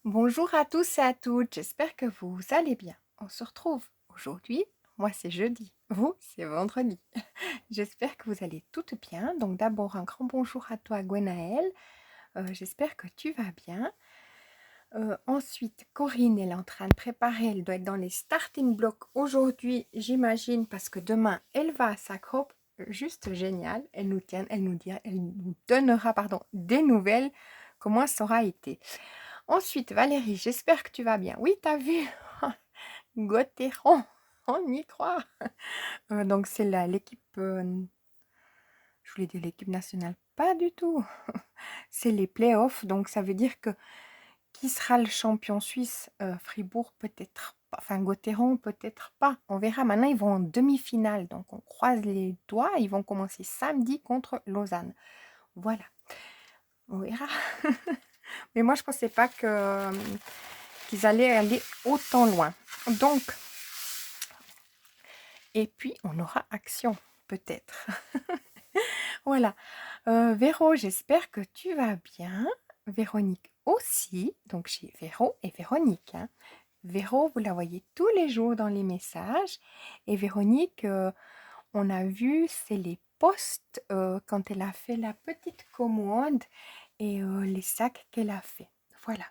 Bonjour à tous et à toutes, j'espère que vous allez bien. On se retrouve aujourd'hui, moi c'est jeudi, vous c'est vendredi. J'espère que vous allez toutes bien. Donc d'abord un grand bonjour à toi Gwenaëlle. J'espère que tu vas bien. Ensuite Corinne, elle est en train de préparer, elle doit être dans les starting blocks aujourd'hui j'imagine parce que demain elle va à sa groupe. Juste génial, elle nous donnera des nouvelles, comment ça aura été. Ensuite, Valérie, j'espère que tu vas bien. Oui, t'as vu, Gauthieron, on y croit. Donc, c'est l'équipe, je voulais dire l'équipe nationale, pas du tout. C'est les playoffs, donc ça veut dire que qui sera le champion suisse? Fribourg, peut-être pas. Enfin, Gauthieron, peut-être pas. On verra. Maintenant, ils vont en demi-finale, donc on croise les doigts. Ils vont commencer samedi contre Lausanne. Voilà, on verra. Mais moi, je pensais pas qu'ils allaient aller autant loin. Donc, et puis, on aura action, peut-être. Voilà. Véro, j'espère que tu vas bien. Véronique aussi. Donc, j'ai Véro et Véronique. Hein. Véro, vous la voyez tous les jours dans les messages. Et Véronique, on a vu, c'est les posts quand elle a fait la petite commande et les sacs qu'elle a fait. Voilà.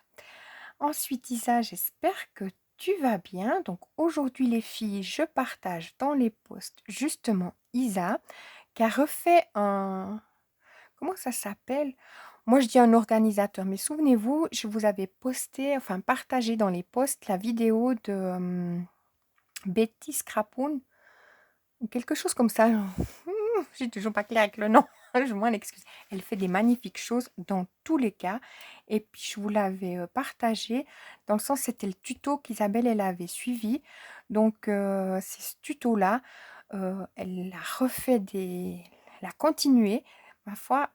Ensuite, Isa, j'espère que tu vas bien. Donc aujourd'hui, les filles, je partage dans les posts justement Isa qui a refait un... Comment ça s'appelle? Moi, je dis un organisateur, mais souvenez-vous, je vous avais posté, enfin partagé dans les posts la vidéo de Betty Scrapoon, ou quelque chose comme ça. Je suis toujours pas claire avec le nom, je m'en excuse. Elle fait des magnifiques choses dans tous les cas. Et puis, je vous l'avais partagé, dans le sens, c'était le tuto qu'Isabelle, elle avait suivi. Donc, c'est ce tuto-là, elle a refait des... Elle a continué. Ma foi,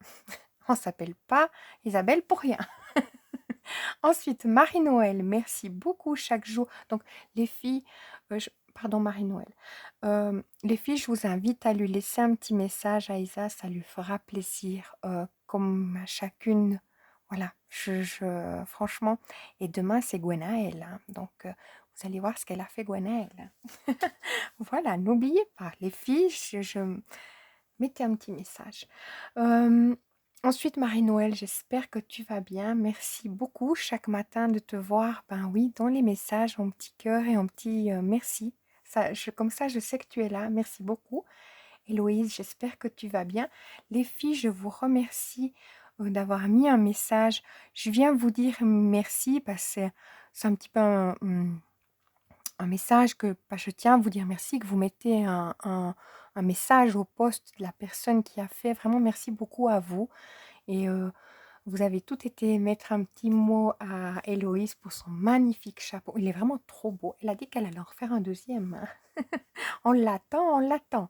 on s'appelle pas Isabelle pour rien. Ensuite, Marie-Noël, merci beaucoup chaque jour. Donc, les filles, pardon Marie-Noël, les filles, je vous invite à lui laisser un petit message à Isa, ça lui fera plaisir, comme à chacune. Voilà, franchement, et demain c'est Gwenaëlle, hein. Donc vous allez voir ce qu'elle a fait Gwenaëlle. Voilà, n'oubliez pas, les filles, mettez un petit message. Ensuite, Marie-Noël, j'espère que tu vas bien. Merci beaucoup chaque matin de te voir, ben oui, dans les messages, en petit cœur et en petit merci. Comme ça, je sais que tu es là. Merci beaucoup. Héloïse, j'espère que tu vas bien. Les filles, je vous remercie d'avoir mis un message. Je viens vous dire merci parce que c'est un petit peu un message que je tiens à vous dire merci, que vous mettez un message au poste de la personne qui a fait. Vraiment, merci beaucoup à vous. Et vous avez tout été mettre un petit mot à Héloïse pour son magnifique chapeau. Il est vraiment trop beau. Elle a dit qu'elle allait en refaire un deuxième. Hein. On l'attend, on l'attend.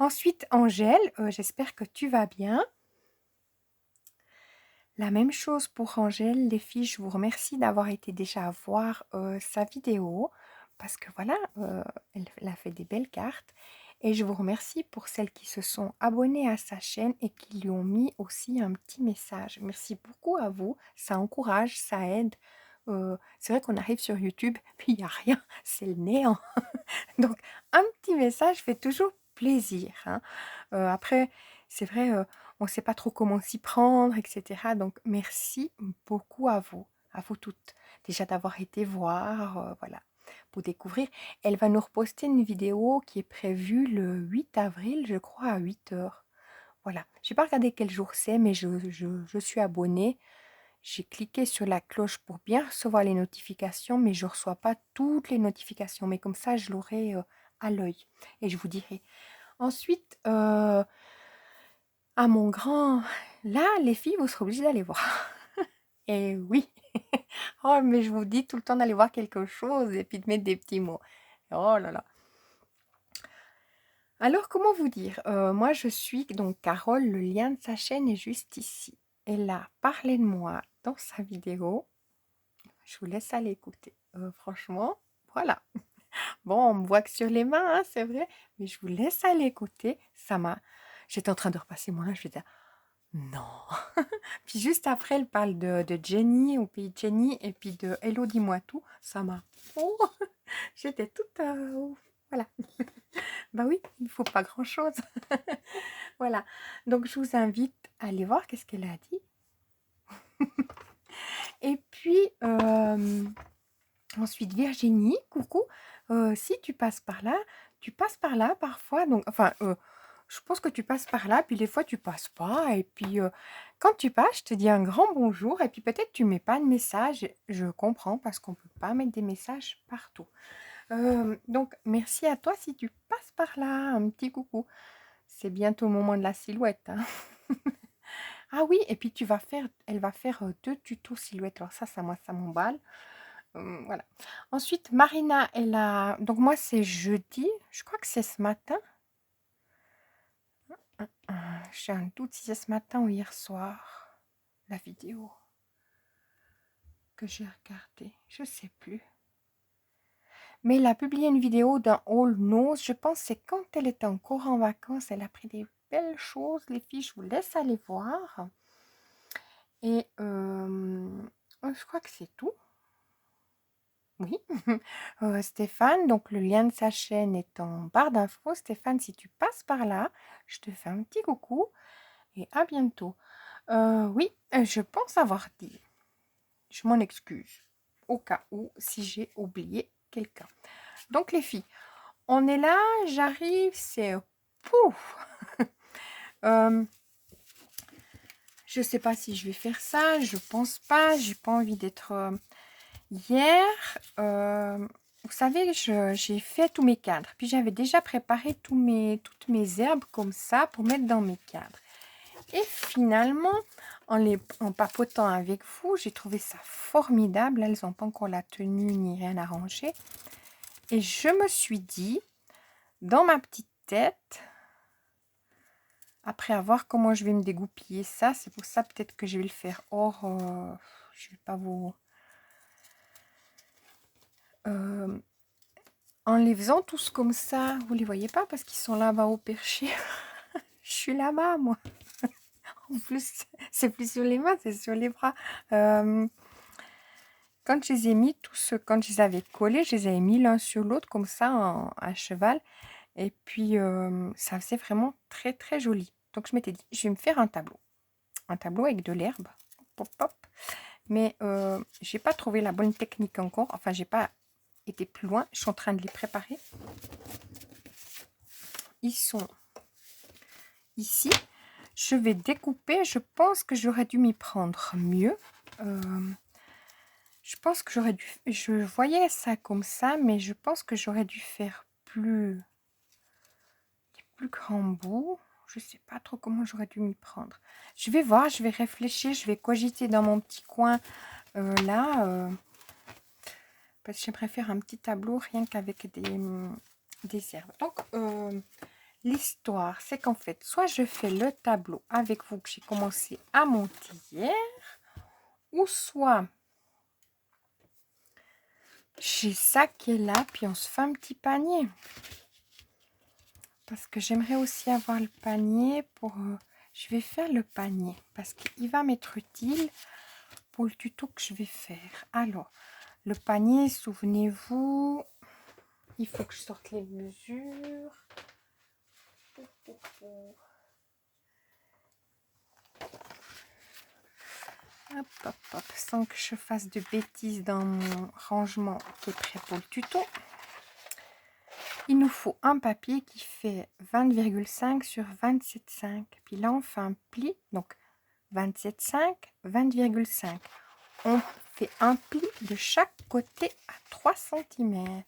Ensuite, Angèle, j'espère que tu vas bien. La même chose pour Angèle, les filles, je vous remercie d'avoir été déjà voir sa vidéo parce que voilà, elle a fait des belles cartes et je vous remercie pour celles qui se sont abonnées à sa chaîne et qui lui ont mis aussi un petit message. Merci beaucoup à vous, ça encourage, ça aide. C'est vrai qu'on arrive sur YouTube, puis il n'y a rien, c'est le néant. Donc un petit message fait toujours plaisir. Hein. Après, c'est vrai, on ne sait pas trop comment s'y prendre, etc. Donc, merci beaucoup à vous toutes, déjà d'avoir été voir, voilà, pour découvrir. Elle va nous reposter une vidéo qui est prévue le 8 avril, je crois, à 8 heures. Voilà, je n'ai pas regardé quel jour c'est, mais je suis abonnée. J'ai cliqué sur la cloche pour bien recevoir les notifications, mais je ne reçois pas toutes les notifications. Mais comme ça, je l'aurai à l'œil et je vous dirai. Ensuite, à mon grand, là, les filles, vous serez obligées d'aller voir. Et oui. Oh, mais je vous dis tout le temps d'aller voir quelque chose et puis de mettre des petits mots. Oh là là. Alors, comment vous dire? Moi, je suis donc Carole, le lien de sa chaîne est juste ici. Elle a parlé de moi dans sa vidéo. Je vous laisse aller écouter. Franchement, voilà. Bon, on me voit que sur les mains, c'est vrai, mais je vous laisse aller écouter. J'étais en train de repasser mon linge, je vais dire, Non. Puis juste après, elle parle de Jenny, au pays de Jenny, et puis de Hello, dis-moi tout. Ça m'a... Oh, j'étais toute... voilà. Bah oui, il ne faut pas grand-chose. Voilà. Donc, je vous invite à aller voir qu'est-ce qu'elle a dit. Et puis, ensuite, Virginie, coucou. Si tu passes par là parfois. Donc, enfin, je pense que tu passes par là, puis des fois tu passes pas. Et puis, quand tu passes, je te dis un grand bonjour. Et puis peut-être tu mets pas de message. Je comprends parce qu'on peut pas mettre des messages partout. Donc, merci à toi si tu passes par là. Un petit coucou. C'est bientôt le moment de la silhouette, hein. Ah oui, et puis elle va faire 2 tutos silhouettes. Alors ça moi, ça m'emballe. Voilà. Ensuite, Marina, elle a... Donc moi, c'est jeudi. Je crois que c'est ce matin. J'ai un doute si c'est ce matin ou hier soir. La vidéo que j'ai regardée. Je sais plus. Mais elle a publié une vidéo d'un haul nose. Je pense que c'est quand elle était encore en vacances. Elle a pris des belles choses. Les filles, je vous laisse aller voir. Et je crois que c'est tout. Oui. Stéphane, donc le lien de sa chaîne est en barre d'infos. Stéphane, si tu passes par là, je te fais un petit coucou et à bientôt. Oui, je pense avoir dit. Je m'en excuse au cas où si j'ai oublié quelqu'un. Donc les filles, on est là, j'arrive, c'est pouf. Je sais pas si je vais faire ça, je pense pas, j'ai pas envie d'être... Hier, vous savez, j'ai fait tous mes cadres. Puis j'avais déjà préparé toutes mes herbes comme ça pour mettre dans mes cadres. Et finalement, en papotant avec vous, j'ai trouvé ça formidable. Elles n'ont pas encore la tenue ni rien arrangé. Et je me suis dit, dans ma petite tête, après avoir comment je vais me dégoupiller ça, c'est pour ça peut-être que je vais le faire hors... je vais pas vous... en les faisant tous comme ça, vous les voyez pas parce qu'ils sont là-bas au perché. Je suis là-bas, moi. En plus, c'est plus sur les mains, c'est sur les bras. Quand je les ai mis tous, quand je les avais collés, je les avais mis l'un sur l'autre comme ça, à cheval. Et puis, ça faisait vraiment très, très joli. Donc, je m'étais dit, je vais me faire un tableau. Un tableau avec de l'herbe. Pop, pop. Mais j'ai pas trouvé la bonne technique encore. Enfin, j'ai pas été plus loin. Je suis en train de les préparer. Ils sont ici. Je vais découper. Je pense que j'aurais dû m'y prendre mieux. Je pense que j'aurais dû... Je voyais ça comme ça, mais je pense que j'aurais dû faire plus grand bout. Je sais pas trop comment j'aurais dû m'y prendre. Je vais voir, je vais réfléchir, je vais cogiter dans mon petit coin là. Parce que j'aimerais faire un petit tableau rien qu'avec des herbes. Donc, l'histoire, c'est qu'en fait, soit je fais le tableau avec vous que j'ai commencé à monter hier, ou soit j'ai ça qui est là, puis on se fait un petit panier. Parce que j'aimerais aussi avoir le panier pour... je vais faire le panier parce qu'il va m'être utile pour le tuto que je vais faire. Alors, le panier, souvenez-vous, il faut que je sorte les mesures. Hop, hop, hop, sans que je fasse de bêtises dans mon rangement qui est prêt pour le tuto. Il nous faut un papier qui fait 20,5 sur 27,5. Puis là, on fait un pli, donc 27,5, 20,5. On fait un pli de chaque côté à 3 cm.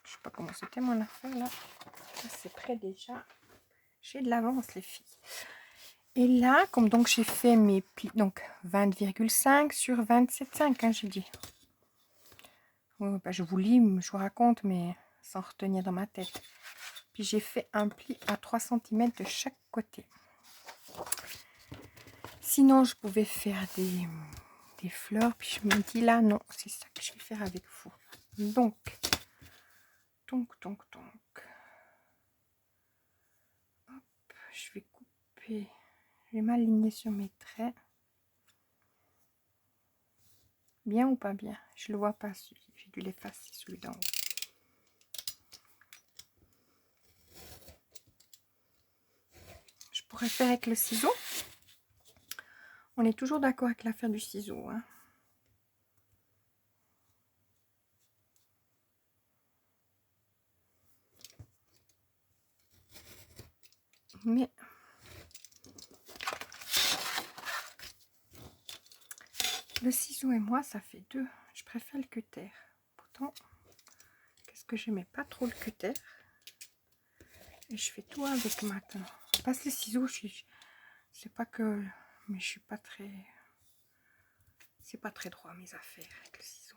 Je sais pas comment c'était mon affaire là. C'est prêt déjà. J'ai de l'avance les filles. Et là, comme donc j'ai fait mes plis, donc 20,5 sur 27,5, hein, j'ai dit. Bah, je vous lis, je vous raconte, mais sans retenir dans ma tête. Puis j'ai fait un pli à 3 cm de chaque côté. Sinon, je pouvais faire des fleurs. Puis je me dis là, non, c'est ça que je vais faire avec vous. Donc. je vais couper, je vais m'aligner sur mes traits. Bien ou pas bien? Je le vois pas, j'ai dû l'effacer celui d'en haut. Je pourrais faire avec le ciseau. On est toujours d'accord avec l'affaire du ciseau, hein. Mais le ciseau et moi, ça fait deux. Je préfère le cutter. Pourtant, qu'est-ce que j'aimais pas trop le cutter. Et je fais tout avec maintenant. Passe les ciseaux, c'est pas que, mais je suis pas très, c'est pas très droit mes affaires avec le ciseau.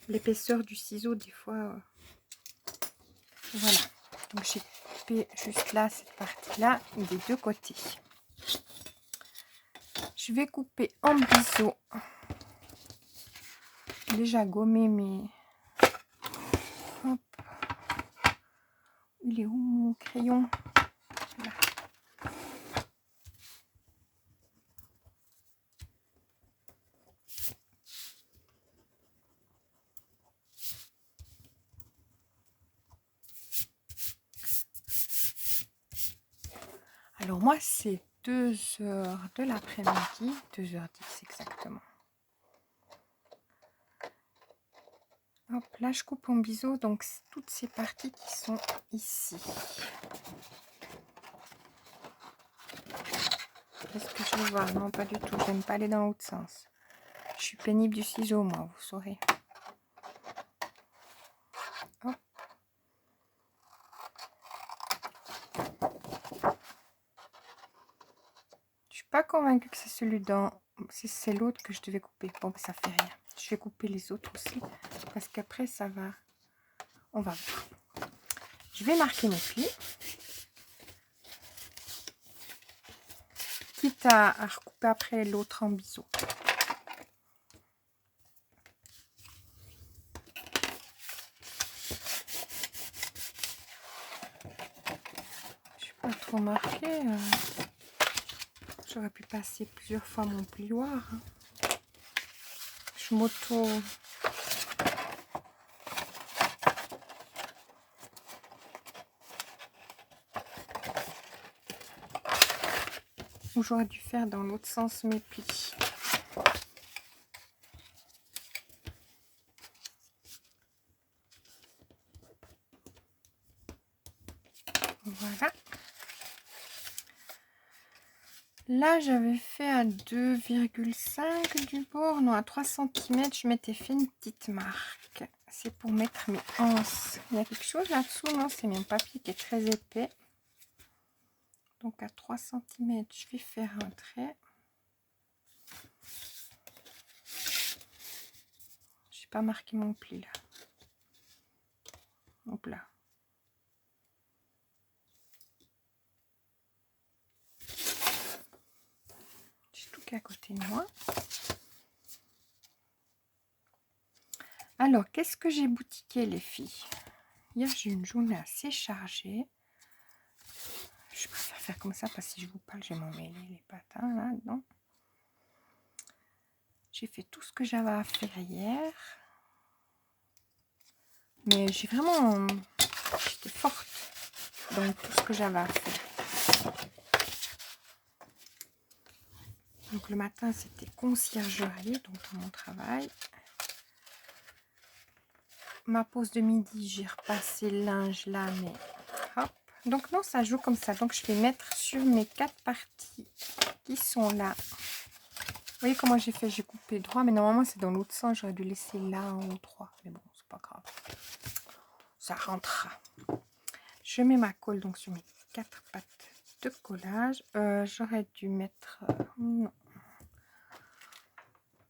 L'épaisseur du ciseau, des fois, voilà. Donc j'ai coupé juste là cette partie-là des deux côtés. Je vais couper en biseau. Déjà gommé mes. Hop. Il est où mon crayon? Là. Alors moi c'est 2h de l'après-midi, 2h10 exactement. Hop, là je coupe en biseau, donc toutes ces parties qui sont ici. Est-ce que je le vois? Non, pas du tout, j'aime pas aller dans l'autre sens. Je suis pénible du ciseau, moi, vous saurez. Hop. Je suis pas convaincue que c'est celui dans... C'est l'autre que je devais couper. Bon, ça fait rien. Je vais couper les autres aussi, parce qu'après, ça va... On va voir. Je vais marquer mes plis. Quitte à recouper après l'autre en biseau. Je suis pas trop marquée. J'aurais pu passer plusieurs fois mon plioir. Hein. Je m'auto... Ou j'aurais dû faire dans l'autre sens mes plis. Voilà. Là, j'avais fait à 2,5 du bord. Non, à 3 cm, je m'étais fait une petite marque. C'est pour mettre mes anses. Il y a quelque chose là-dessous. Non, c'est mon papier qui est très épais. Donc, à 3 cm, je vais faire un trait. Je n'ai pas marqué mon pli là. Hop là. J'ai tout qu'à côté de moi. Alors, qu'est-ce que j'ai boutiqué, les filles? Hier, j'ai eu une journée assez chargée. Je préfère faire comme ça parce que si je vous parle, je vais m'en mêler les patins là, non? J'ai fait tout ce que j'avais à faire hier. Mais j'ai vraiment... J'étais forte dans tout ce que j'avais à faire. Donc le matin, c'était conciergerie, donc dans mon travail. Ma pause de midi, j'ai repassé le linge là, mais hop. Donc non, ça joue comme ça. Donc je vais mettre sur mes 4 parties qui sont là. Vous voyez comment j'ai fait? J'ai coupé droit, mais normalement c'est dans l'autre sens. J'aurais dû laisser là en haut droit. Mais bon, c'est pas grave. Ça rentrera. Je mets ma colle donc sur mes 4 pattes de collage. J'aurais dû mettre... non.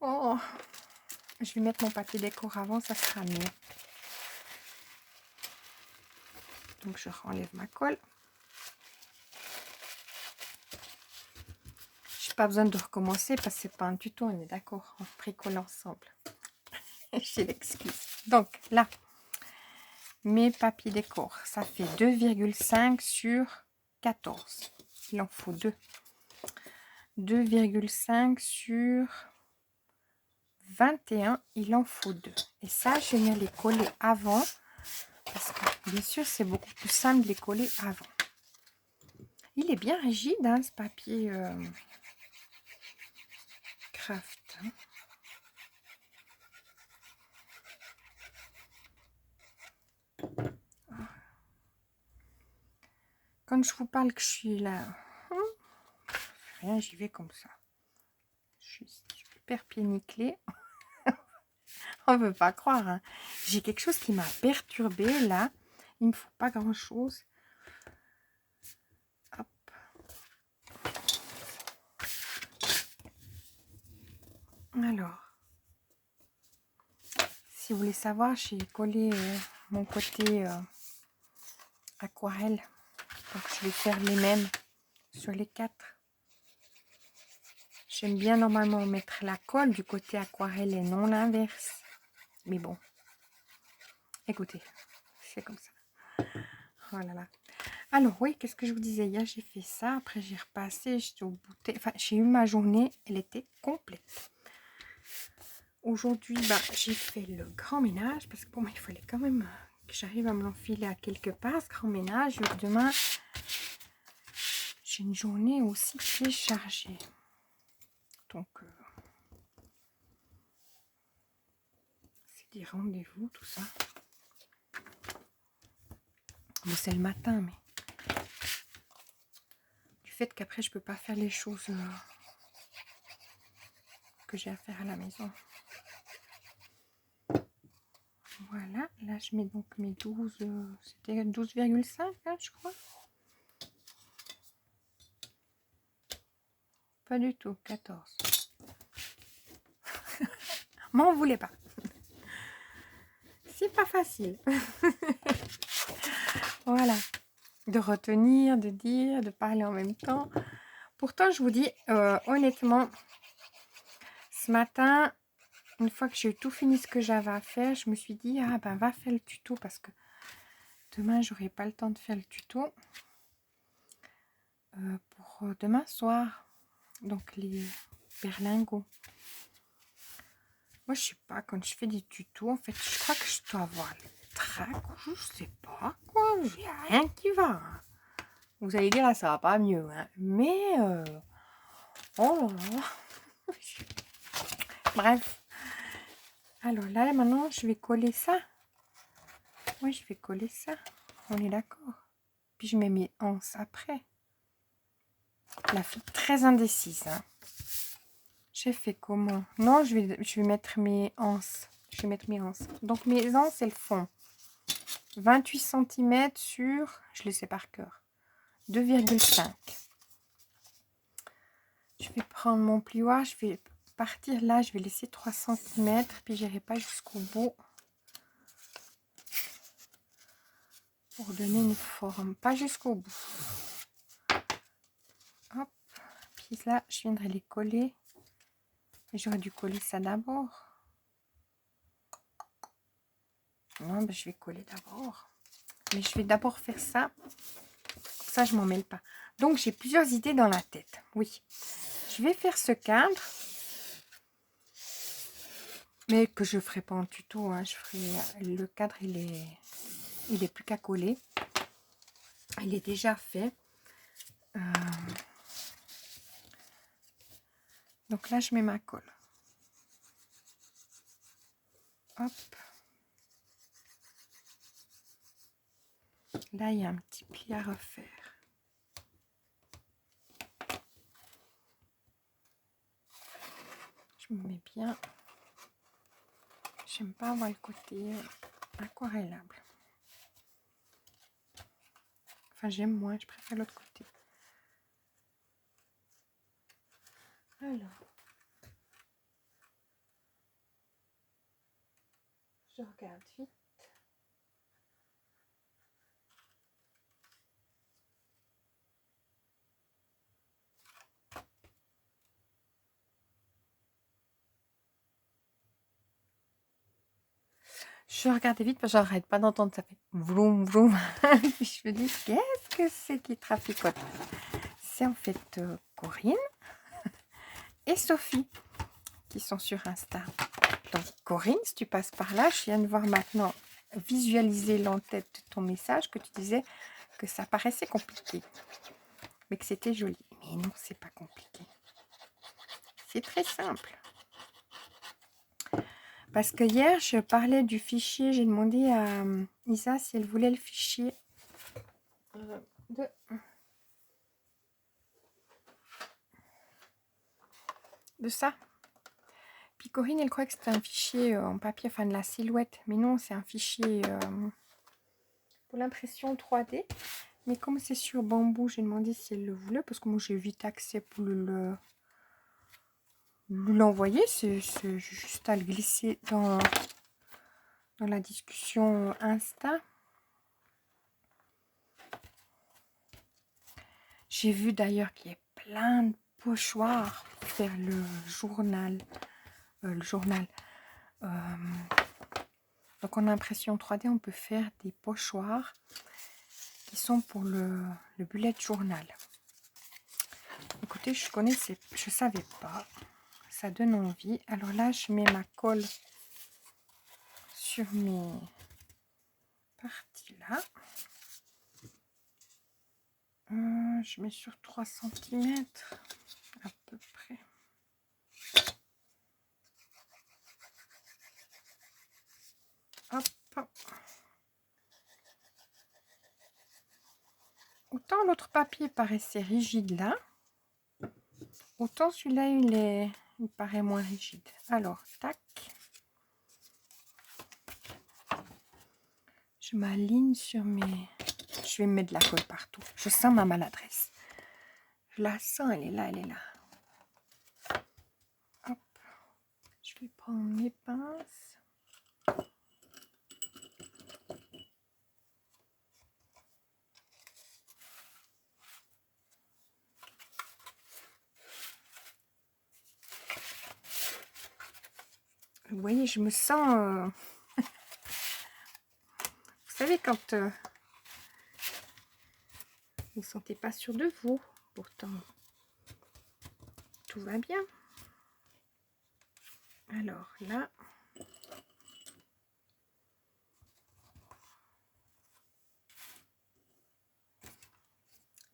Oh, je vais mettre mon papier décor avant, ça sera mieux. Donc je enlève ma colle. J'ai pas besoin de recommencer parce que c'est pas un tuto, on est d'accord, on bricole ensemble. J'ai l'excuse. Donc là, mes papiers décor. Ça fait 2,5 sur 14. Il en faut 2. 2,5 sur 21, il en faut 2. Et ça, je viens les coller avant. Parce que, bien sûr, c'est beaucoup plus simple de les coller avant. Il est bien rigide, hein, ce papier craft. Hein. Quand je vous parle que je suis là, rien, j'y vais comme ça. Je suis super pied nickelé. On ne veut pas croire. Hein. J'ai quelque chose qui m'a perturbée là. Il ne me faut pas grand chose. Hop. Alors, si vous voulez savoir, j'ai collé mon côté aquarelle. Donc, je vais faire les mêmes sur les 4. J'aime bien normalement mettre la colle du côté aquarelle et non l'inverse. Mais bon, écoutez, c'est comme ça. Oh là là. Alors oui, qu'est-ce que je vous disais? Hier, j'ai fait ça. Après, j'ai repassé. J'étais au bout. Enfin, j'ai eu ma journée. Elle était complète. Aujourd'hui, bah, j'ai fait le grand ménage. Parce que pour moi, il fallait quand même que j'arrive à me l'enfiler à quelque part, ce grand ménage. Demain, j'ai une journée aussi très chargée. Donc, c'est des rendez-vous, tout ça. Bon, c'est le matin, mais du fait qu'après, je peux pas faire les choses que j'ai à faire à la maison. Voilà, là, je mets donc mes 12, c'était 12,5, hein, je crois. Pas du tout, 14. M'en voulez pas. C'est pas facile. Voilà. De retenir, de dire, de parler en même temps. Pourtant, je vous dis, honnêtement, ce matin, une fois que j'ai tout fini ce que j'avais à faire, je me suis dit, ah ben, va faire le tuto parce que demain, j'aurai pas le temps de faire le tuto. Pour demain soir. Donc, les berlingots. Moi, je sais pas, quand je fais des tutos, en fait, je crois que je dois avoir le trac ou je sais pas quoi. J'ai rien qui va. Hein. Vous allez dire, là, ça va pas mieux. Hein. Mais, oh là là. Bref. Alors là, maintenant, je vais coller ça. Oui, je vais coller ça. On est d'accord. Puis, je mets mes anses après. La fille très indécise. Hein. J'ai fait comment? Non, je vais mettre mes anses. Je vais mettre mes anses. Donc, mes anses, elles font 28 cm sur, je les sais par cœur, 2,5. Je vais prendre mon plioir, je vais partir là, je vais laisser 3 cm, puis j'irai pas jusqu'au bout pour donner une forme, pas jusqu'au bout. Hop, puis là, je viendrai les coller. J'aurais dû coller ça d'abord. Non, ben, je vais coller d'abord. Mais je vais d'abord faire ça. Comme ça, je m'en mêle pas. Donc, j'ai plusieurs idées dans la tête. Oui. Je vais faire ce cadre. Mais que je ne ferai pas en tuto. Hein. Je ferai le cadre, il est plus qu'à coller. Il est déjà fait. Donc là, je mets ma colle. Hop. Là, il y a un petit pli à refaire. Je me mets bien. J'aime pas avoir le côté aquarellable. Enfin, j'aime moins. Je préfère l'autre côté. Alors. Je regarde vite. je regardais vite parce que j'arrête pas d'entendre ça fait vroom vroom. Puis je me dis qu'est-ce que c'est qui traficote? C'est en fait Corinne et Sophie qui sont sur Insta. Donc Corinne, si tu passes par là, je viens de voir maintenant visualiser l'en-tête de ton message que tu disais que ça paraissait compliqué, mais que c'était joli. Mais non, c'est pas compliqué. C'est très simple. Parce que hier, je parlais du fichier, j'ai demandé à Isa si elle voulait le fichier de ça. Puis Corinne, elle croyait que c'était un fichier en papier, enfin de la silhouette. Mais non, c'est un fichier pour l'impression 3D. Mais comme c'est sur bambou, j'ai demandé si elle le voulait, parce que moi j'ai vite accès pour l'envoyer. C'est juste à le glisser dans la discussion Insta. J'ai vu d'ailleurs qu'il y a plein de pochoirs pour faire le journal. Donc en impression 3D, on peut faire des pochoirs qui sont pour le bullet journal. Écoutez, je savais pas. Ça donne envie. Alors là, je mets ma colle sur mes parties là. Je mets sur 3 cm à peu près. Hop. Autant l'autre papier paraissait rigide là, autant celui-là il paraît moins rigide. Alors, tac. Je m'aligne sur mes... Je vais mettre de la colle partout. Je sens ma maladresse. Je la sens, elle est là, elle est là. Hop. Je vais prendre mes pinces. Vous voyez, je me sens... Vous savez, quand vous ne sentez pas sûr de vous, pourtant, tout va bien. Alors là...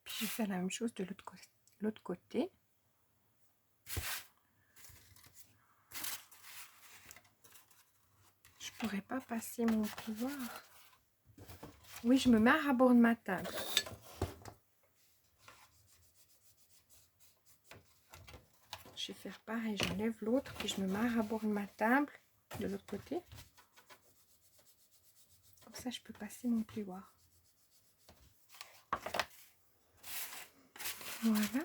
Puis je vais faire la même chose de l'autre côté. Je pourrais pas passer mon pouvoir. Oui, je me mets à ras-bord de ma table. Je vais faire pareil, j'enlève l'autre, puis je me mets à ras-bord de ma table de l'autre côté. Comme ça, je peux passer mon plioir. Voilà.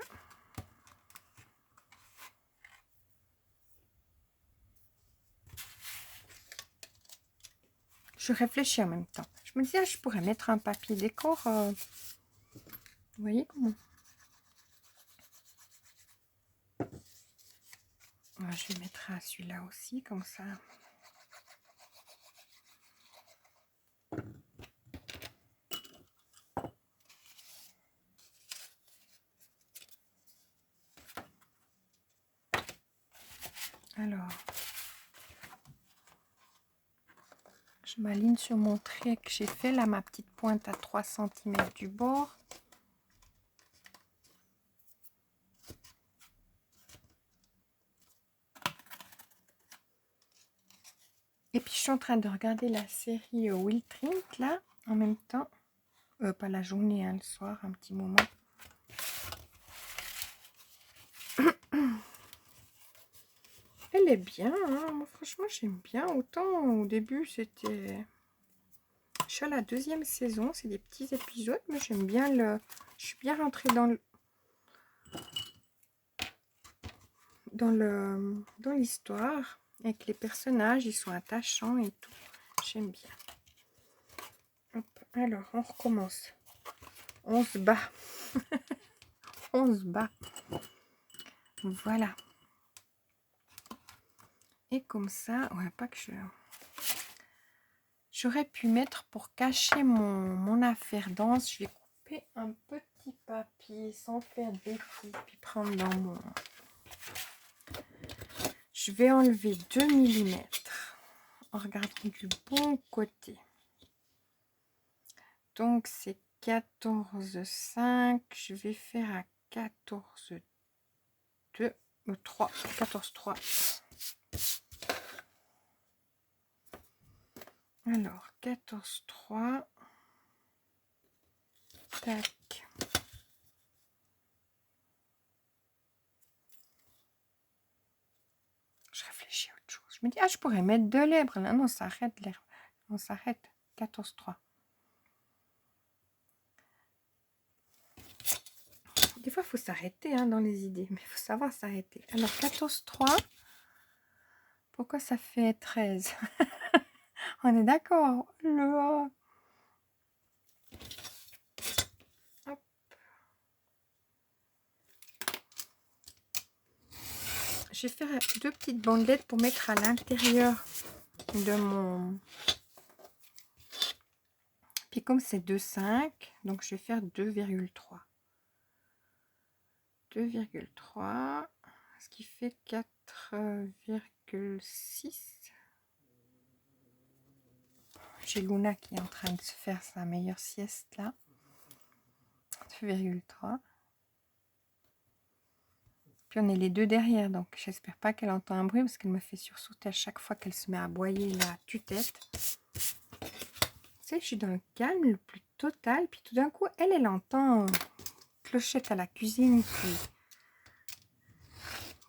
Je réfléchis en même temps. Je me disais, je pourrais mettre un papier décor. Vous voyez comment? Je vais mettre à celui-là aussi, comme ça. Alors, je m'aligne sur mon trait que j'ai fait, là, ma petite pointe à 3 cm du bord. Et puis, je suis en train de regarder la série Will Trink, là, en même temps. Pas la journée, hein, le soir, un petit moment. Elle est bien, hein. Moi, franchement, j'aime bien. Autant au début, c'était... Je suis à la 2e saison, c'est des petits épisodes, mais j'aime bien le... Je suis bien rentrée dans l'histoire, avec les personnages, ils sont attachants et tout. J'aime bien. Hop, alors, on recommence. On se bat. On se bat. Voilà. Et comme ça, ouais, pas que je... J'aurais pu mettre pour cacher mon affaire danse. Je vais couper un petit papier sans faire des trous. Puis prendre dans mon... Je vais enlever 2 millimètres en regardant du bon côté. Donc c'est 14,5. Je vais faire à 14,2 ou 3. 14,3. Alors, 14,3. Tac. Je réfléchis à autre chose. Je me dis, ah, je pourrais mettre de lèvres. Là, non, ça arrête l'herbe. On s'arrête. 14,3. Des fois, il faut s'arrêter hein, dans les idées. Mais il faut savoir s'arrêter. Alors, 14,3. Pourquoi ça fait 13? On est d'accord. Hop. Je vais faire 2 petites bandelettes pour mettre à l'intérieur de mon... Puis comme c'est 2,5, donc je vais faire 2,3. 2,3, ce qui fait 4,6. J'ai Luna qui est en train de se faire sa meilleure sieste là. 2,3. Puis on est les deux derrière, donc j'espère pas qu'elle entend un bruit parce qu'elle me fait sursauter à chaque fois qu'elle se met à aboyer la tue-tête. Tu sais, je suis dans le calme le plus total, puis tout d'un coup, elle entend Clochette à la cuisine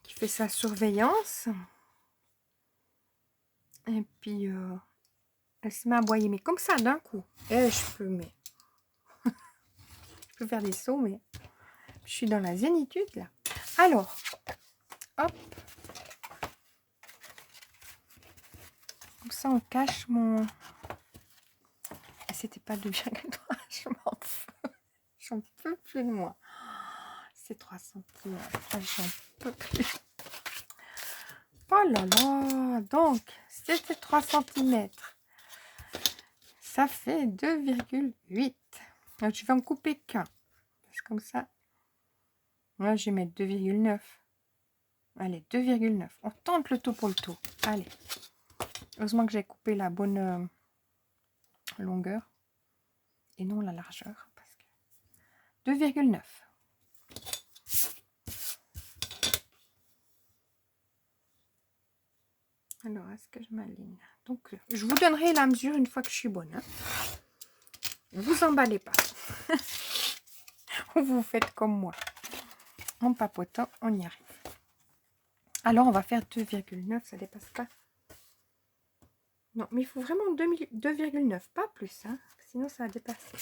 qui fait sa surveillance. Et puis, elle se met à aboyer, mais comme ça, d'un coup. Et je peux, mais... je peux faire des sauts, mais... Je suis dans la zénitude, là. Alors, hop. Comme ça, on cache mon... C'était pas 2,3, je m'en fous. J'en peux plus de moi. C'est 3 cm. J'en peux plus. Oh là là. Donc, c'était 3 cm. Ça fait 2,8. Donc, je vais en couper qu'un. Parce que comme ça. Là, je vais mettre 2,9. Allez, 2,9. On tente le tout pour le tout. Allez. Heureusement que j'ai coupé la bonne longueur. Et non la largeur. Parce que 2,9. Alors, est-ce que je m'aligne? Donc, je vous donnerai la mesure une fois que je suis bonne. Hein. Vous emballez pas. Vous faites comme moi. En papotant, on y arrive. Alors, on va faire 2,9. Ça dépasse pas. Non, mais il faut vraiment 2,9. Pas plus. Hein, sinon, ça va dépasser.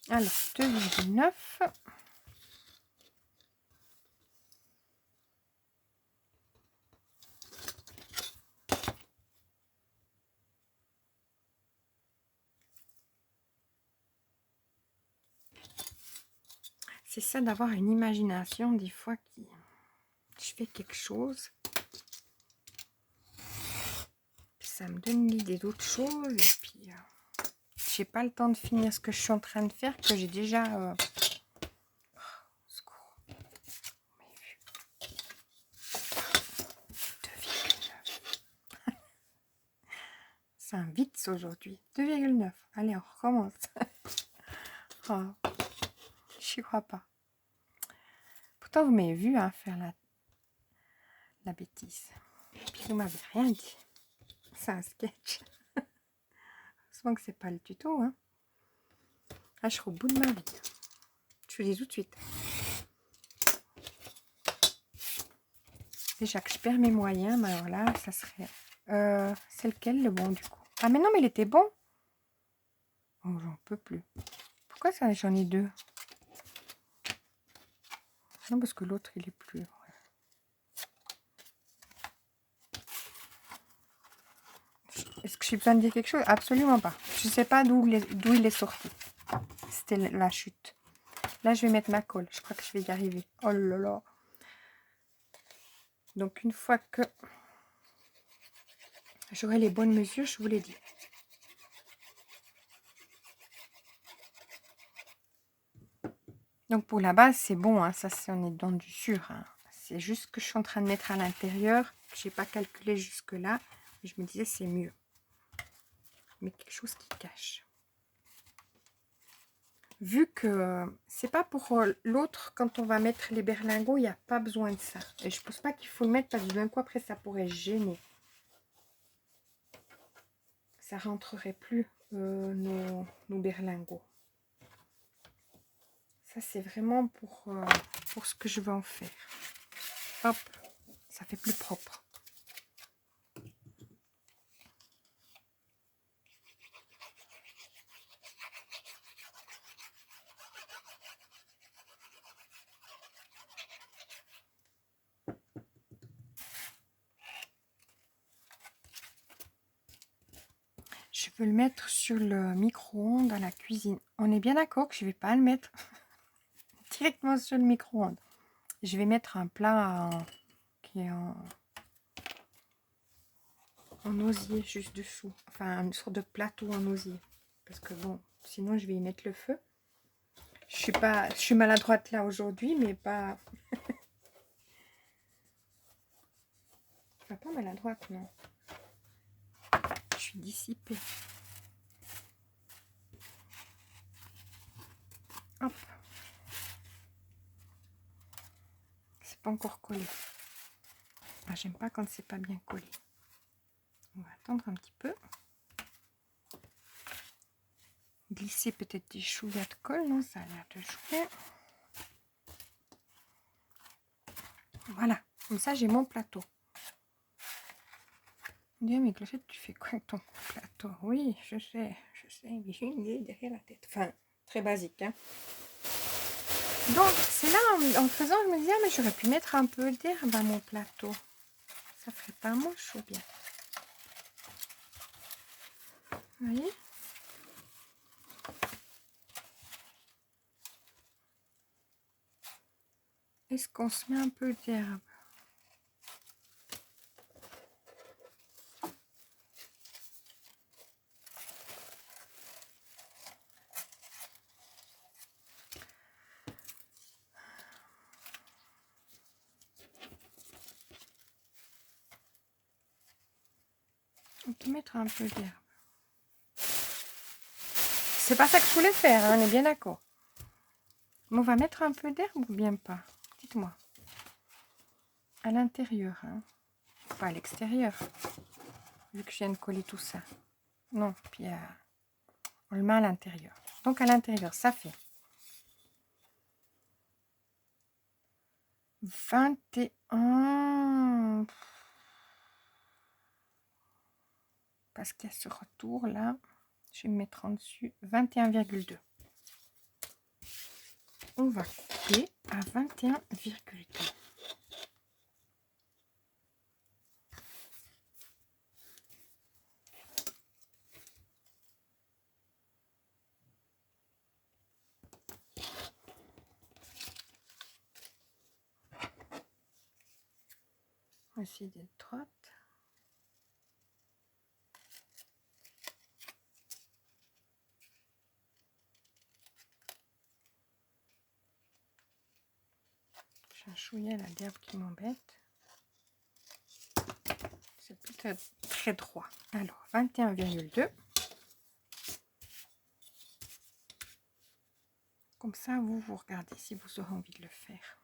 Alors, 2,9. C'est ça d'avoir une imagination des fois qui... Je fais quelque chose. Puis ça me donne l'idée d'autre chose. Et puis, j'ai pas le temps de finir ce que je suis en train de faire. Que j'ai déjà... Oh, secours. 2,9. C'est un vitz aujourd'hui. 2,9. Allez, on recommence. Oh, j'y crois pas. Pourtant, vous m'avez vu hein, faire la bêtise. Et puis, vous m'avez rien dit. C'est un sketch. Heureusement que c'est pas le tuto. Hein. Ah, je serai au bout de ma vie. Je vous dis tout de suite. Déjà que je perds mes moyens, mais alors là, ça serait... c'est lequel le bon du coup? Ah, mais non, mais il était bon. Oh, j'en peux plus. Pourquoi ça, j'en ai 2? Non, parce que l'autre, il est plus... Ouais. Est-ce que j'ai besoin de dire quelque chose? Absolument pas. Je sais pas d'où il est sorti. C'était la chute. Là, je vais mettre ma colle. Je crois que je vais y arriver. Oh là là. Donc, une fois que j'aurai les bonnes mesures, je vous l'ai dit. Donc pour la base, c'est bon, hein, ça c'est on est dans du sûr. Hein. C'est juste que je suis en train de mettre à l'intérieur. Je n'ai pas calculé jusque-là. Je me disais c'est mieux. Mais quelque chose qui cache. Vu que c'est pas pour l'autre, quand on va mettre les berlingots, il n'y a pas besoin de ça. Et je pense pas qu'il faut le mettre parce que d'un coup après ça pourrait gêner. Ça rentrerait plus nos berlingots. Ça c'est vraiment pour ce que je vais en faire. Hop, ça fait plus propre. Je veux le mettre sur le micro-ondes à la cuisine. On est bien d'accord que je ne vais pas le mettre directement sur le micro-ondes. Je vais mettre un plat qui est en osier juste dessous. Enfin, une sorte de plateau en osier. Parce que bon, sinon je vais y mettre le feu. Je suis maladroite là aujourd'hui, mais pas... Enfin, pas maladroite, non. Je suis dissipée. Hop. C'est pas encore collé. Ah, j'aime pas quand c'est pas bien collé. On va attendre un petit peu. Glisser peut-être des chouïas de colle, non? Ça a l'air de jouer. Voilà, comme ça j'ai mon plateau. Dis, mais Clochette, tu fais quoi avec ton plateau? Oui, je sais, mais j'ai une idée derrière la tête. Enfin, très basique, hein. Donc, c'est là, en faisant, je me disais, ah, mais j'aurais pu mettre un peu d'herbe à mon plateau. Ça ferait pas moche ou bien? Vous voyez? Est-ce qu'on se met un peu d'herbe? On peut mettre un peu d'herbe. C'est pas ça que je voulais faire, hein, on est bien d'accord. Mais on va mettre un peu d'herbe ou bien pas? Dites-moi. À l'intérieur, hein. Pas à l'extérieur. Vu que je viens de coller tout ça. Non, puis on le met à l'intérieur. Donc à l'intérieur, ça fait 21. Parce qu'il y a ce retour là. Je vais me mettre en dessus 21,2. On va couper à 21,2. On va essayer d'être droite. J'ai un chouïa là d'herbe qui m'embête. C'est peut-être très droit. Alors, 21,2. Comme ça, vous regardez si vous aurez envie de le faire.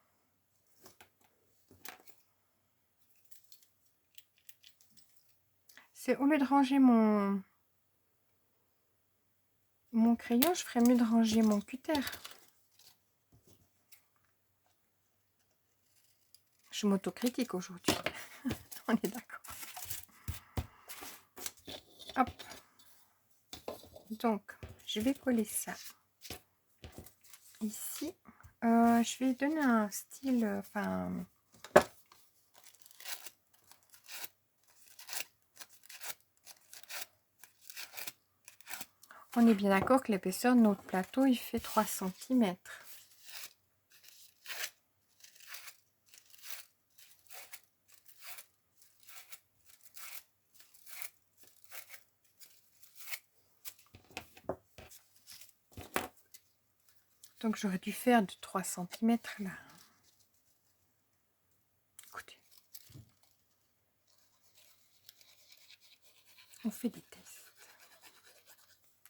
C'est au lieu de ranger mon crayon, je ferais mieux de ranger mon cutter. Je m'autocritique aujourd'hui. On est d'accord. Hop. Donc, je vais coller ça ici. Je vais donner un style, enfin... On est bien d'accord que l'épaisseur de notre plateau, il fait 3 cm. Donc j'aurais dû faire de 3 centimètres là. Écoutez, on fait des tests.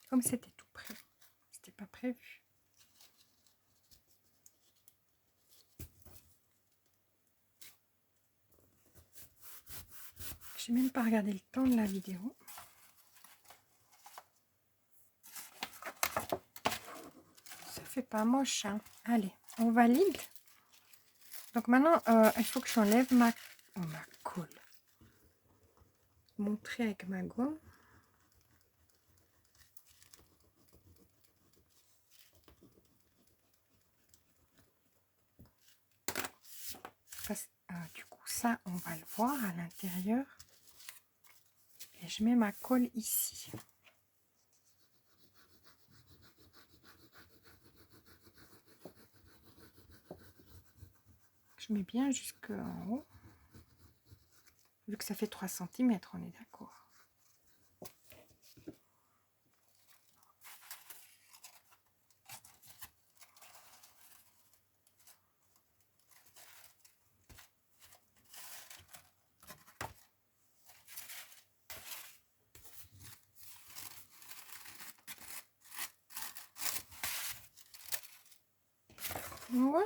Comme c'était tout prêt, c'était pas prévu. J'ai même pas regardé le temps de la vidéo. Ça fait pas moche, hein. Allez, on valide. Donc maintenant, il faut que j'enlève ma colle. Montrer avec ma gomme. Du coup, ça, on va le voir à l'intérieur. Et je mets ma colle ici. Je mets bien jusqu'en haut. Vu que ça fait 3 cm, on est d'accord. Ouais.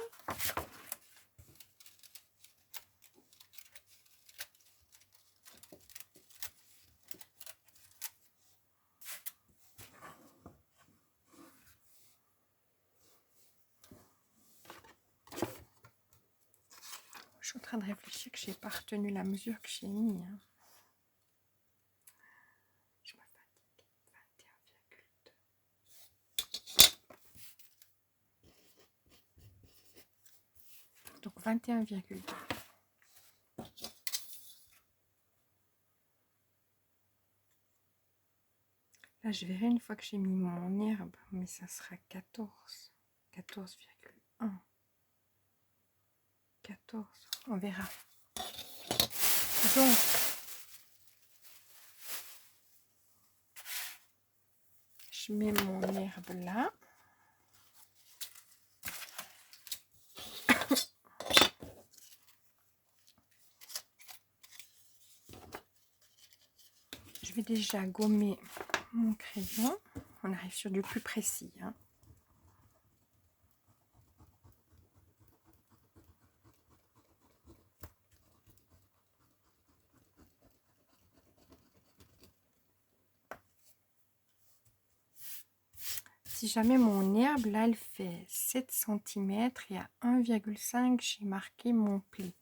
Je suis en train de réfléchir que j'ai pas retenu la mesure que j'ai mis. Hein. Je me fatigue. 21,2. Donc 21,2. Là, je verrai une fois que j'ai mis mon herbe, mais ça sera 14. 14,1. 14. On verra. Donc, je mets mon herbe là. Je vais déjà gommer mon crayon. On arrive sur du plus précis. Hein. Si jamais mon herbe, là, elle fait 7 cm et à 1,5, j'ai marqué mon pli.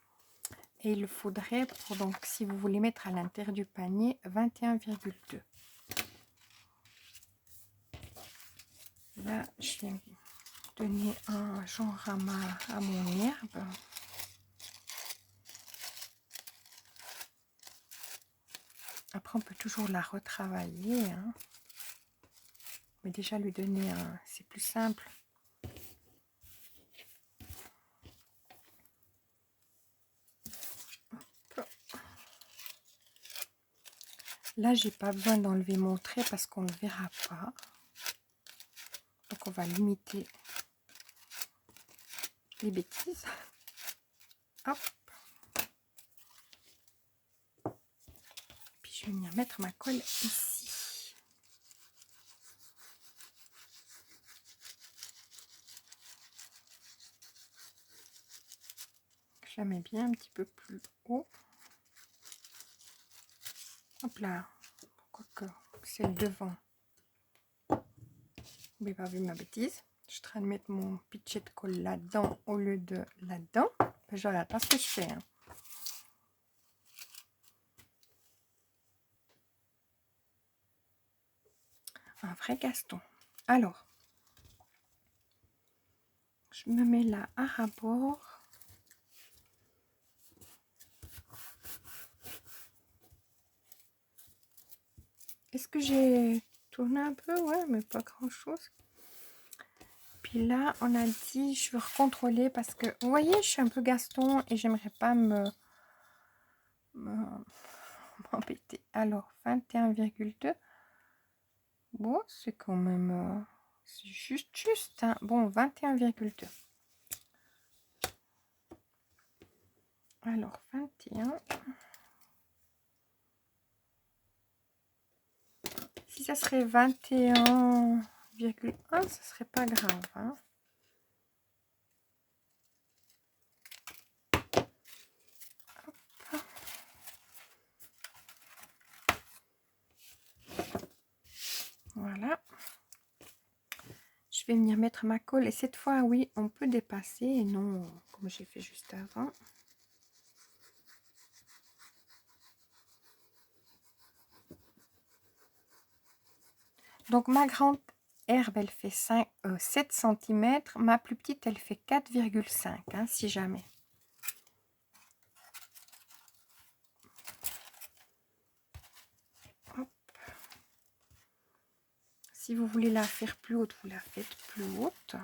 Et il faudrait, donc si vous voulez mettre à l'intérieur du panier, 21,2. Là, je vais donner un genre à mon herbe. Après, on peut toujours la retravailler. Hein. Mais déjà, lui donner un... C'est plus simple. Là, j'ai pas besoin d'enlever mon trait parce qu'on ne le verra pas. Donc, on va limiter les bêtises. Hop. Puis, je vais venir mettre ma colle ici. Je la mets bien un petit peu plus haut. Hop là. Quoique, c'est le devant. Vous n'avez pas vu ma bêtise. Je suis en train de mettre mon pichet de colle là-dedans au lieu de là-dedans. Je regarde pas ce que je fais. Hein. Un vrai Gaston. Alors, je me mets là à rabord. Est-ce que j'ai tourné un peu? Ouais, mais pas grand-chose. Puis là, on a dit, je veux recontrôler parce que, vous voyez, je suis un peu Gaston et j'aimerais pas m'embêter. Alors, 21,2. Bon, c'est quand même... C'est juste, hein. Bon, 21,2. Alors, 21. Si ça serait 21,1, ce serait pas grave, hein. Voilà. Je vais venir mettre ma colle et cette fois, oui, on peut dépasser et non comme j'ai fait juste avant. Donc ma grande herbe, elle fait 7 cm. Ma plus petite, elle fait 4,5, hein, si jamais. Hop. Si vous voulez la faire plus haute, vous la faites plus haute.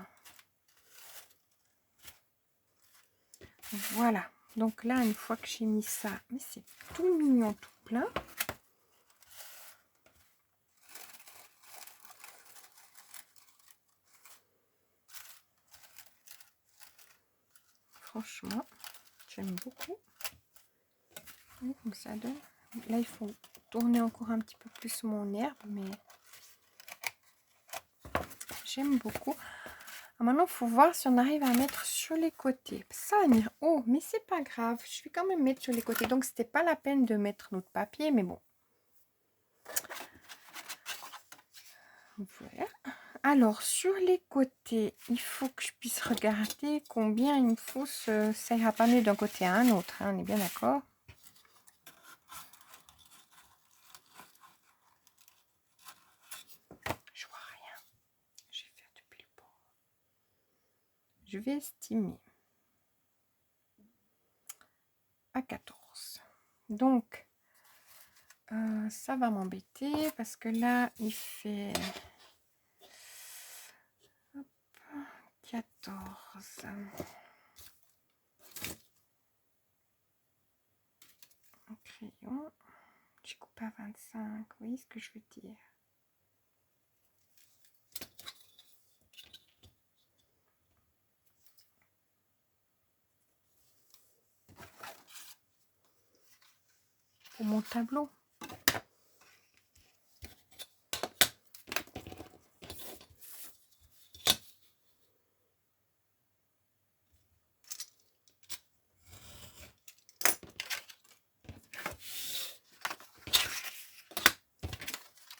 Voilà. Donc là, une fois que j'ai mis ça, mais c'est tout mignon, tout plein. Franchement, j'aime beaucoup. Oui, comme ça donne. Là, il faut tourner encore un petit peu plus mon herbe, mais j'aime beaucoup. Maintenant, il faut voir si on arrive à mettre sur les côtés. Ça va venir haut, mais c'est pas grave. Je vais quand même mettre sur les côtés. Donc, c'était pas la peine de mettre notre papier, mais bon. Voilà. Alors, sur les côtés, il faut que je puisse regarder combien il me faut. Ça ira pas mieux d'un côté à un autre, hein, on est bien d'accord. Je vois rien. Je vais faire depuis le bord. Je vais estimer à 14. Donc, ça va m'embêter parce que là, il fait 14. Un crayon. Je coupe à 25. Vous voyez ce que je veux dire? Pour mon tableau.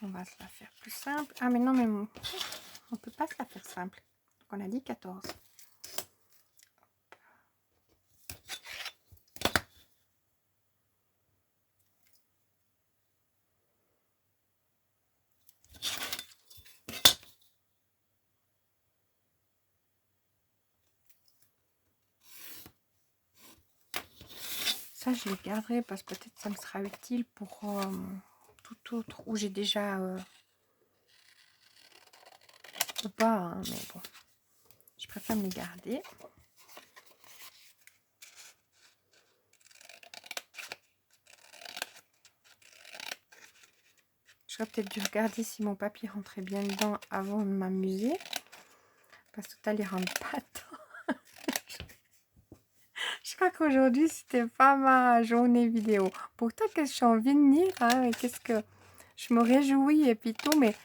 On va se la faire plus simple. Ah mais non, mais on peut pas se la faire simple. Donc on a dit 14. Ça, je les garderai parce que peut-être ça me sera utile pour tout autre où j'ai déjà ou pas, hein, mais bon, je préfère me les garder. J'aurais peut-être dû regarder si mon papier rentrait bien dedans avant de m'amuser, parce que tout à l'heure il rentre pas dedans. Je crois qu'aujourd'hui c'était pas ma journée vidéo. Pourtant que je suis en envie de venir, hein, qu'est-ce que je me réjouis et puis tout, mais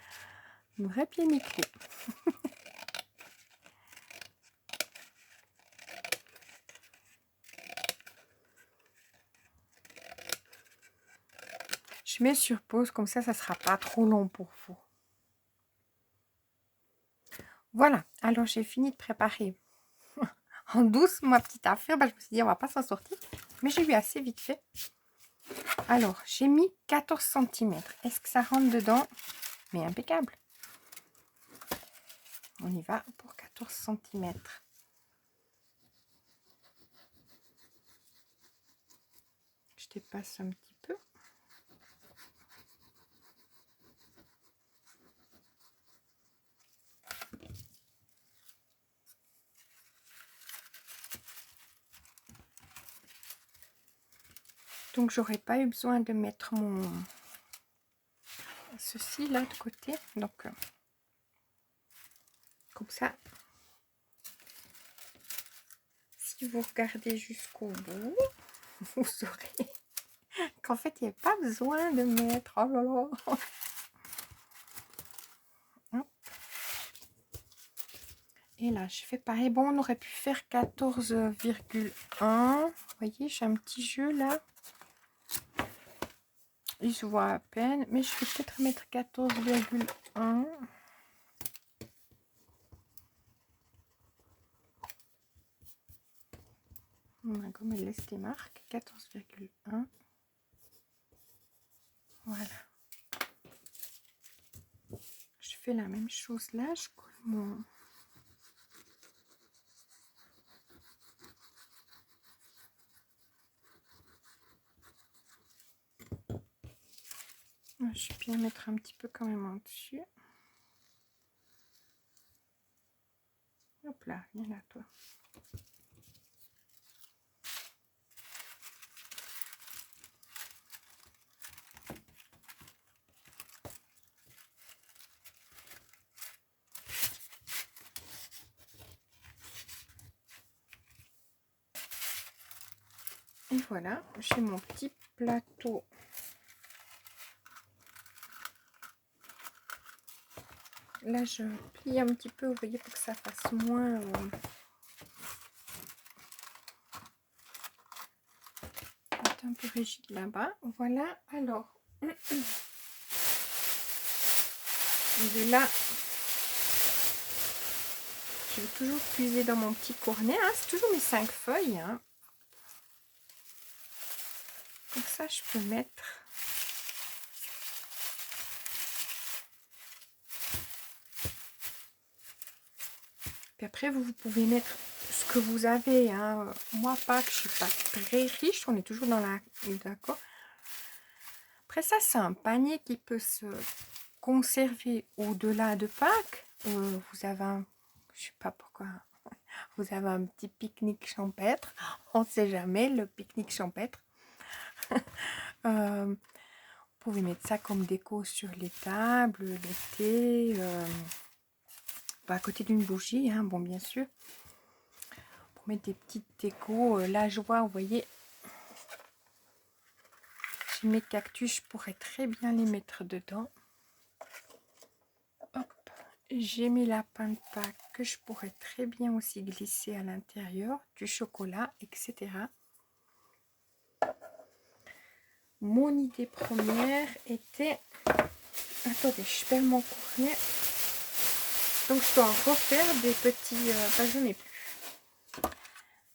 vrai pied nickelé. Je mets sur pause, comme ça sera pas trop long pour vous. Voilà, alors j'ai fini de préparer en douce ma petite affaire. Je me suis dit, on va pas s'en sortir, mais j'ai eu assez vite fait. Alors, j'ai mis 14 cm. Est-ce que ça rentre dedans? Mais impeccable. On y va pour 14 cm. Je dépasse un petit peu. Donc, j'aurais pas eu besoin de mettre ceci là de côté. Donc, comme ça, si vous regardez jusqu'au bout, vous saurez qu'en fait, il n'y a pas besoin de mettre. Oh là là. Et là, je fais pareil. Bon, on aurait pu faire 14,1. Vous voyez, j'ai un petit jeu là. Il se voit à peine. Mais je vais peut-être mettre 14,1. Comme elle laisse des marques. 14,1. Voilà. Je fais la même chose là. Je colle mon... Je vais bien mettre un petit peu quand même en dessus. Hop là, viens là toi. Et voilà, j'ai mon petit plateau. Là, je plie un petit peu, vous voyez, pour que ça fasse moins... un peu rigide là-bas. Voilà, alors... de là, je vais toujours puiser dans mon petit cornet. Hein. C'est toujours mes 5 feuilles. Hein. Comme ça, je peux mettre... Puis après, vous pouvez mettre ce que vous avez. Hein. Moi, Pâques, je ne suis pas très riche. On est toujours dans la... D'accord. Après ça, c'est un panier qui peut se conserver au-delà de Pâques. Vous avez un... Je sais pas pourquoi. Vous avez un petit pique-nique champêtre. On ne sait jamais, le pique-nique champêtre. Vous pouvez mettre ça comme déco sur les tables, l'été. À côté d'une bougie, hein, bon, bien sûr. Pour mettre des petites décos. Là, je vois, vous voyez, j'ai mes cactus, je pourrais très bien les mettre dedans. Hop, j'ai mes lapins de Pâques que je pourrais très bien aussi glisser à l'intérieur, du chocolat, etc. Mon idée première était... Attendez, je perds mon cornet. Donc, je dois en refaire des petits... Enfin, je n'ai plus.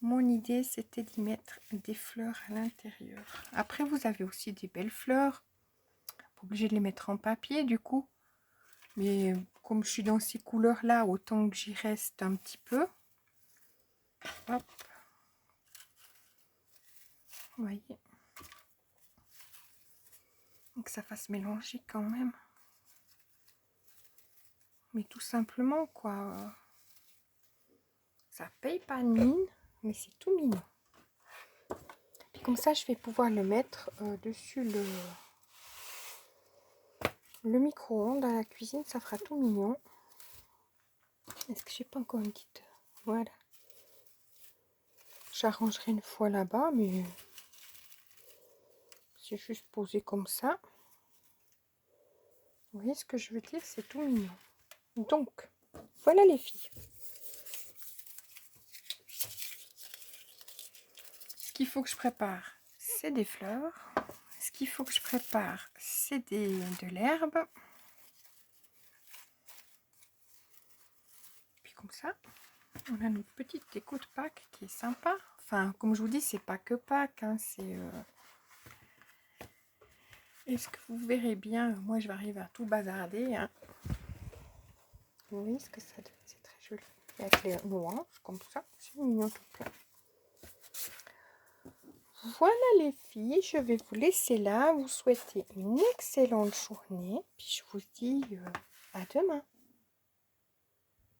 Mon idée, c'était d'y mettre des fleurs à l'intérieur. Après, vous avez aussi des belles fleurs. Pas obligé de les mettre en papier, du coup. Mais comme je suis dans ces couleurs-là, autant que j'y reste un petit peu. Hop. Vous voyez. Donc, ça fasse mélanger quand même. Mais tout simplement, quoi. Ça paye pas de mine, mais c'est tout mignon. Puis comme ça, je vais pouvoir le mettre dessus le micro-ondes à la cuisine. Ça fera tout mignon. Est-ce que j'ai pas encore une petite... Voilà. J'arrangerai une fois là-bas, mais c'est juste posé comme ça. Vous voyez ce que je veux dire? C'est tout mignon. Donc, voilà les filles. Ce qu'il faut que je prépare, c'est des fleurs. Ce qu'il faut que je prépare, c'est de l'herbe. Puis comme ça, on a notre petite déco de Pâques qui est sympa. Enfin, comme je vous dis, c'est pas que Pâques, hein, c'est... Est-ce que vous verrez bien? Moi, je vais arriver à tout bazarder. Hein. Vous voyez ce que ça donne? C'est très joli. Avec les nuances, comme ça, c'est mignon tout plein. Voilà les filles, je vais vous laisser là. Vous souhaitez une excellente journée. Puis je vous dis à demain.